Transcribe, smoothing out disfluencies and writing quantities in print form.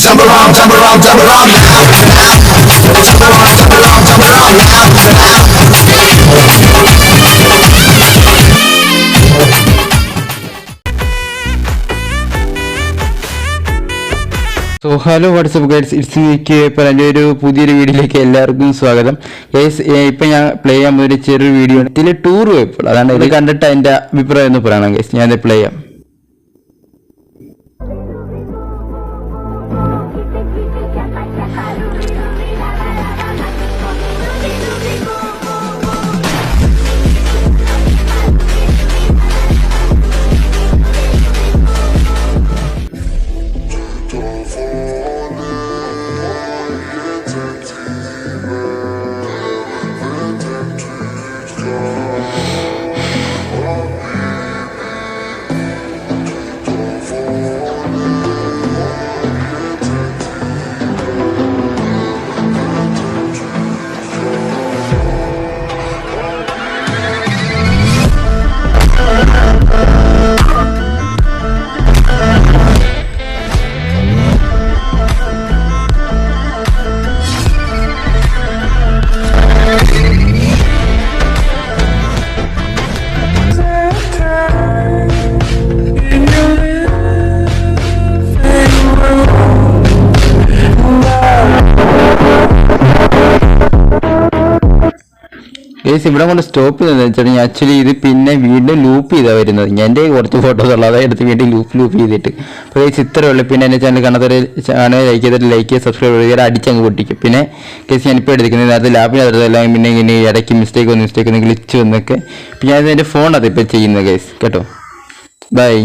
Jump around, jump around, jump around now. Jump around, jump around, jump around now. So hello WhatsApp guides, it's meek ഇപ്പോൾ എൻ്റെ ഒരു പുതിയൊരു വീഡിയോയിലേക്ക് എല്ലാവർക്കും സ്വാഗതം. ഗൈസ്, ഇപ്പം ഞാൻ പ്ലേ ചെയ്യാൻ പോയൊരു ചെറിയൊരു വീഡിയോ ആണ്. ഇതിൽ ടൂർ പോയപ്പോൾ അതാണ് ഇത് കണ്ടിട്ട് എൻ്റെ അഭിപ്രായം എന്ന് പറയണം. ഗൈസ്, ഞാനത് പ്ലേ ചെയ്യാം. ഗൈസ്, ഇവിടെ കൊണ്ട് സ്റ്റോപ്പ് ചെയ്തതെന്ന് വെച്ചാൽ ആക്ച്വലി ഇത് പിന്നെ വീണ്ടും ലൂപ്പ് ചെയ്താണ് വരുന്നത്. എൻ്റെ കുറച്ച് ഫോട്ടോസ് ഉള്ളത് എടുത്ത് വീണ്ടും ലൂപ്പ് ചെയ്തിട്ട്. അപ്പോൾ ഗൈസ്, ഇത്രയേ ഉള്ളൂ. പിന്നെ എൻ്റെ ചാനൽ കാണാത്തവരെ ചാനൽ ലൈക്ക് ചെയ്തിട്ട് ലൈക്ക് ചെയ്യുക, സബ്സ്ക്രൈബ് ചെയ്യുക, അടിച്ചങ്ങ് പൊട്ടിക്കും. പിന്നെ ഗൈസ്, ഞാനിപ്പോൾ എടുക്കുന്നത് നേരത്തെ ലാപ്പിനകത്തെല്ലാം പിന്നെ ഇങ്ങനെ ഇടയ്ക്ക് മിസ്റ്റേക്ക് ഒന്ന് ഗ്ലിച്ച് വന്നൊക്കെ. പിന്നെ ഞാൻ എൻ്റെ ഫോണത് ഇപ്പോൾ ചെയ്യുന്നത് ഗൈസ്, കേട്ടോ. ബൈ.